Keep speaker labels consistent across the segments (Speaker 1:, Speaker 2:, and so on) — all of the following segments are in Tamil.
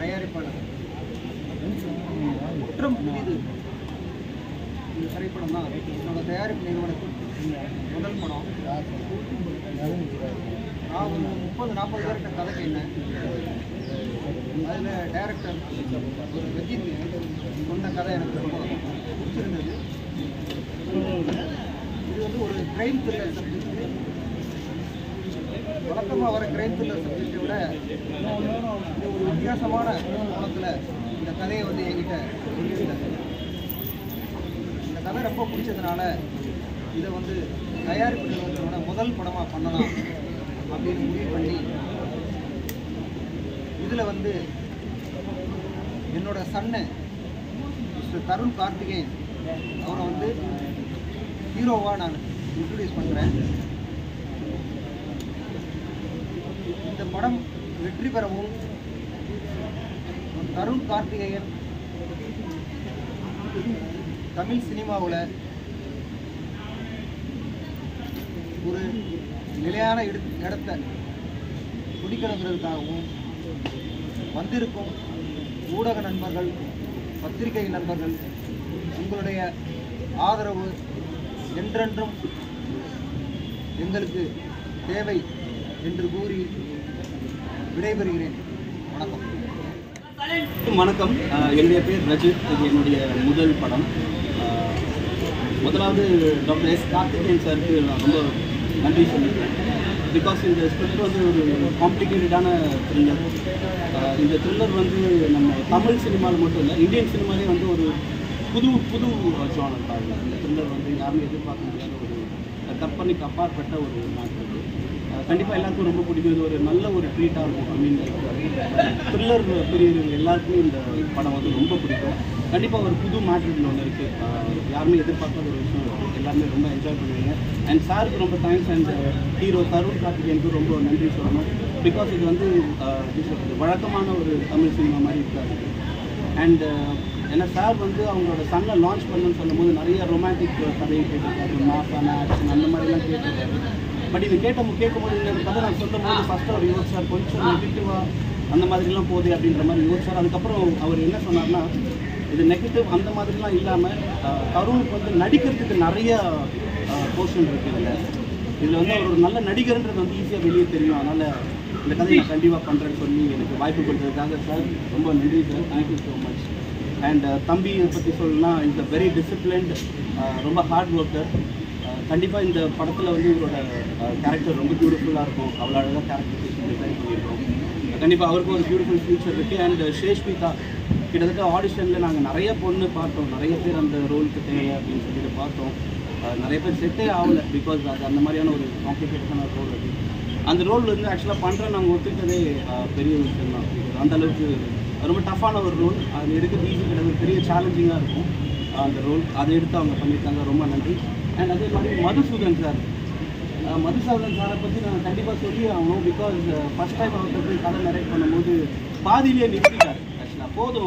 Speaker 1: தயாரிப்பாளர் குற்றம் புதிது இந்த திரைப்படம் தான் என்னோட தயாரிப்பு நிறுவனத்தின் முதல் படம். நான் ஒரு 30-40 பேர்கிட்ட கதை கேட்டேன். அதில் டைரக்டர் ஒரு வெஜித் சொன்ன கதை எனக்கு ரொம்ப பிடிச்சிருந்தது. இது வந்து ஒரு கிரைம் த்ரில்லர் சப்ஜெக்ட். வழக்கமாக வர கிரைம் த்ரில்லர் சப்ஜெக்டை விட இது ஒரு வித்தியாசமான கோணத்தில் இந்த கதையை வந்து என்கிட்ட சொல்லியிருந்தாங்க. இந்த கதை ரொம்ப பிடிச்சதுனால இதை வந்து தயாரிப்பு நிறுவனத்தோட முதல் படமாக பண்ணலாம் அப்படின்னு முடிவு பண்ணி இதில் வந்து என்னோட சன்னு மிஸ்டர் தருண் கார்த்திகேயன் அவரை வந்து ஹீரோவாக நான் இன்ட்ரடியூஸ் பண்ணுறேன். இந்த படம் வெற்றி பெறவும் தருண் கார்த்திகேயன் தமிழ் சினிமாவில் ஒரு நிலையான இடத்தை பிடிக்கணுங்கிறதுக்காகவும் வந்திருக்கும் ஊடக நண்பர்கள், பத்திரிகை நண்பர்கள், உங்களுடைய ஆதரவு என்றென்றும் எங்களுக்கு தேவை என்று கூறி விடைபெறுகிறேன். வணக்கம்.
Speaker 2: வணக்கம். என்னுடைய பேர் ரஜித். இது என்னுடைய முதல் படம். முதலாவது டாக்டர் எஸ் கார்த்திகேயன் சாருக்கு நான் ரொம்ப நன்றி சொல்லிக்கிறேன். பிகாஸ் இந்த ஸ்கிரிப்ட் வந்து ஒரு காம்ப்ளிகேட்டடான த்ரில்லர். இந்த த்ரில்லர் வந்து நம்ம தமிழ் சினிமாவில் மட்டும் இல்லை, இந்தியன் சினிமாலே வந்து ஒரு புது ஜானர் பாருங்க. இந்த த்ரில்லர் வந்து யாருமே எதிர்பார்க்க முடியாத ஒரு கற்பனைக்கு அப்பாற்பட்ட ஒரு நாட்கள். கண்டிப்பாக எல்லாருக்கும் ரொம்ப பிடிக்கும். இது ஒரு நல்ல ஒரு ட்ரீட்டாக இருக்கும். ஐ மீன் த்ரில்லர் பிரியர்கள் எல்லாருக்குமே இந்த படம் வந்து ரொம்ப பிடிக்கும். கண்டிப்பாக ஒரு புது மேட்ரில் ஒன்று இருக்குது. யாருமே எதிர்பார்க்காத ஒரு விஷயம் இருக்குது. எல்லாருமே ரொம்ப என்ஜாய் பண்ணுவீங்க. அண்ட் சாருக்கு ரொம்ப தேங்க்ஸ். அண்ட் ஹீரோ தருண் கார்த்திகேயனுக்கு ரொம்ப நன்றி சொல்லணும். பிகாஸ் இது வந்து வழக்கமான ஒரு தமிழ் சினிமா மாதிரி இருக்காது. அண்ட் ஏன்னா சார் வந்து அவங்களோட சன்னை லான்ச் பண்ணணும்னு சொல்லும்போது நிறைய ரொமான்டிக் கதையை கேட்டிருக்காரு, மாசான ஆக்ஷன் அந்த மாதிரிலாம் கேட்டிருக்காரு. பட் இது கேட்கும்போது இந்த கதை நான் சொல்லும்போது ஃபஸ்ட்டு அவர் யோசிச்சார், கொஞ்சம் நெகட்டிவாக அந்த மாதிரிலாம் போகுது அப்படின்ற மாதிரி யோசிச்சார். அதுக்கப்புறம் அவர் என்ன சொன்னார்னா, இது நெகட்டிவ் அந்த மாதிரிலாம் இல்லாமல் தருணுக்கு வந்து நடிக்கிறதுக்கு நிறைய போர்ஷன் இருக்குது. இதில் வந்து அவர் ஒரு நல்ல நடிகர்ன்றது வந்து ஈஸியாக வெளியே தெரியும். அதனால் இந்த கதையை நான் கண்டிப்பாக பண்ணுறேன்னு சொல்லி எனக்கு வாய்ப்பு கொடுத்ததுக்காக சார் ரொம்ப நன்றி sir. Thank you so much. And தம்பியை பற்றி சொல்லலாம், இஸ் அ வெரி டிசிப்ளின்ட், ரொம்ப ஹார்ட் ஒர்க்கர். கண்டிப்பாக இந்த படத்தில் வந்து இவரோட கேரக்டர் ரொம்ப பியூட்டிஃபுல்லாக இருக்கும். அவ்வளோ அழகாக கேரக்டரைசேஷன் டிசைன் பண்ணியிருக்கோம். கண்டிப்பாக அவருக்கும் ஒரு பியூட்டிஃபுல் ஃபியூச்சர் இருக்குது. அண்ட் ஷேஷ்மிதா கிட்டத்தட்ட ஆடிஷனில் நாங்கள் நிறைய பொண்ணு பார்த்தோம். நிறைய பேர் அந்த ரோலுக்கு தேவை அப்படின்னு சொல்லிட்டு பார்த்தோம். நிறைய பேர் செட்டே ஆகலை. பிகாஸ் அது அந்த மாதிரியான ஒரு காம்ப்ளிகேட்டடான ரோல். அது அந்த ரோல் வந்து ஆக்சுவலாக பண்ணுறேன் நாங்கள் ஒத்துக்கிட்டதே பெரிய விஷயம் தான். அந்தளவுக்கு ரொம்ப டஃப்பான ஒரு ரோல். அது எடுக்கிறது ஈஸி கிடையாது, பெரிய சேலஞ்சிங்காக இருக்கும் அந்த ரோல். அதை எடுத்து அவங்க பண்ணியிருக்காங்க. ரொம்ப நன்றி. அண்ட் அதே மாதிரி மதுசூதன் சார் சாரை பற்றி நான் கண்டிப்பாக சொல்லி ஆகணும். பிகாஸ் ஃபஸ்ட் டைம் அவர்கிட்ட போய் கதை நரேட் பண்ணும்போது பாதியிலே நிறுத்திட்டார். ஆக்சுவலாக போதும்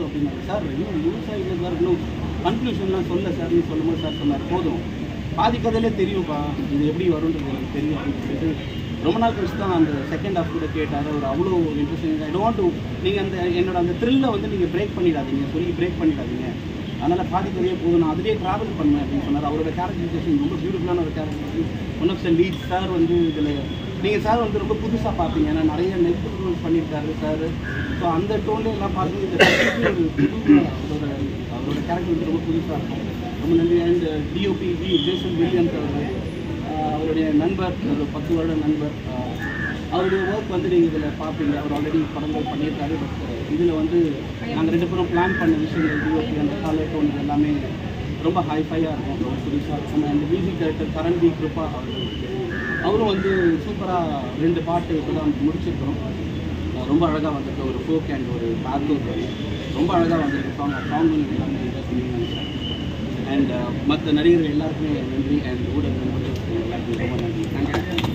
Speaker 2: அப்படின்னாரு. சார் இன்னும் முழுசாக இல்லை சார், இன்னும் கன்க்ளூஷன்லாம் சொல்ல சார்னு சொல்லும்போது சார் சொன்னார், போதும் பாதி கதையிலே தெரியும்ப்பா, இது எப்படி வரும்ன்றது எனக்கு தெரியும் அப்படின்னு சொல்லிட்டு ரொம்ப நாள் கழிச்சு தான் அந்த செகண்ட் ஹாஃப் கூட கேட்டார். அவர் அவ்வளோ இன்ட்ரெஸ்டிங். ஐ டோன்ட் டு நீங்கள் அந்த என்னோட அந்த த்ரில்லை வந்து நீங்கள் பிரேக் பண்ணிடாதீங்க. அதனால் பாதி கதையே போதும், நான் அதிலே ட்ராவல் பண்ணேன் அப்படின்னு சொன்னார். அவரோட கேரக்டரைசேஷன் ரொம்ப பியூட்டிஃபுல்லான ஒரு character. One of the lead sir வந்து இதில் நீங்கள் சார் வந்து ரொம்ப புதுசாக பார்ப்பீங்க. ஏன்னா நிறைய நெகட்டிவ் ரோல்ஸ் பண்ணியிருக்காரு சார். ஸோ அந்த டோன்ல எல்லாம் பார்த்து இந்த ஒரு புது அவரோட கேரக்டர் வந்து ரொம்ப புதுசாக இருக்கும். ரொம்ப நன்றி. அண்ட் டிஓபி ஜேசன் வில்லியம்ஸ் அவருடைய நண்பர், ஒரு 10 வருட நண்பர். அவருடைய ஒர்க் வந்து நீங்கள் இதில் பார்ப்பீங்க. அவர் ஆல்ரெடி படங்கள் பண்ணியிருக்காரு. பட் இதில் வந்து நாங்கள் 2 பேரும் பிளான் பண்ண விஷயங்கள் டிஓபி அந்த கலர் டோன் எல்லாமே ரொம்ப ஹைஃபையாக இருக்கும், ரொம்ப புதுசாக இருக்கும். அண்ட் மியூசிக் டைரக்டர் கரண்டி கிருப்பா அவரும் வந்து சூப்பராக 2 பாட்டு இப்போ தான் முடிச்சிருக்கிறோம். ரொம்ப அழகாக வந்திருக்கு. ஒரு ஃபோக் அண்ட் ஒரு பேத்தூர் ரொம்ப அழகாக வந்திருக்கு. சாங் எல்லாமே நினைக்கிறேன். அண்ட் மற்ற நடிகர்கள் எல்லாருக்குமே நன்றி. அண்ட் ஊடக நண்பர்கள் எல்லாருக்குமே ரொம்ப நன்றி. தேங்க்யூ.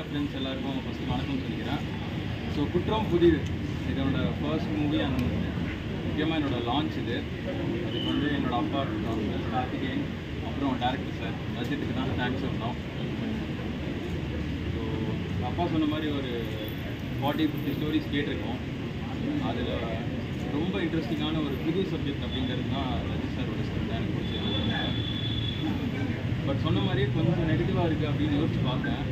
Speaker 3: ஃப்ரெண்ட்ஸ் எல்லாருக்கும் ஃபஸ்ட்டு வணக்கம் சொல்லிக்கிறேன். ஸோ குற்றம் புதிது இதோட ஃபர்ஸ்ட் மூவி அண்ட் முக்கியமாக என்னோடய லான்ச் இது. அதுக்கு வந்து என்னோடய அப்பா டாக்டர் கார்த்திகேயன், அப்புறம் டேரக்டர் சார் ரஜித்துக்கு தான் தேங்க்ஸ் சொல்லணும். ஸோ அப்பா சொன்ன மாதிரி ஒரு 40-50 ஸ்டோரிஸ் கேட்டிருக்கோம். அதில் ரொம்ப இன்ட்ரெஸ்டிங்கான ஒரு புது சப்ஜெக்ட் அப்படிங்கிறது தான் ரஜித் சாரோட ஸ்கிரிப்ட் தான் எனக்கு பிடிச்சிருக்கு. பட் சொன்ன மாதிரியே கொஞ்சம் நெகட்டிவாக இருக்குது அப்படின்னு யோசிச்சு பார்த்தேன்.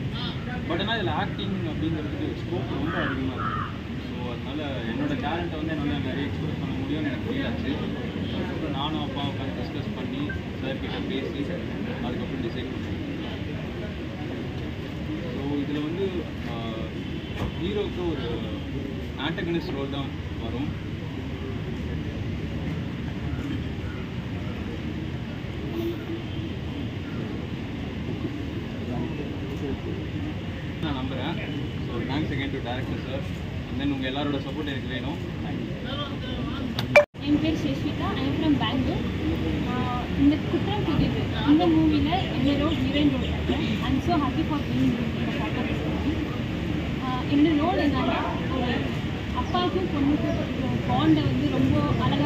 Speaker 3: பட் ஆனால் இதில் ஆக்டிங் அப்படிங்கிறதுக்கு ஸ்கோப் ரொம்ப அதிகமாக இருக்குது. ஸோ அதனால் என்னோடய டேலண்ட்டை வந்து என்னால் நிறைய எக்ஸ்பிரஸ் பண்ண முடியும்னு எனக்கு ஃபீல் ஆச்சு. அதுக்கப்புறம் நானும் அப்பா உட்காந்து டிஸ்கஸ் பண்ணி சார்கிட்ட பேசி அதுக்கப்புறம் டிசைட் பண்ணேன். ஸோ இதில் வந்து ஹீரோவுக்கு ஒரு ஆண்டகனிஸ்ட் ரோல் தான் வரும். நான் நம்புகிறேன். So thanks again to director sir. And then உங்கள் எல்லாரோட சப்போர்ட் எனக்கு வேணும்.
Speaker 4: என் பேர் Sheshvika. I am from Bangalore. இந்த குற்றம் புதிது இந்த மூவியில் என்னோட ரோல் ஹீரோயின் ரோல் பண்ணுறேன். I am so happy for being இந்த பார்ட் ஆஃப் திஸ் மூவி. என்னோட ரோல் என்னன்னா ஒரு அப்பாவுக்கும் பொண்ணுக்கும் பாண்டை வந்து ரொம்ப அழகாக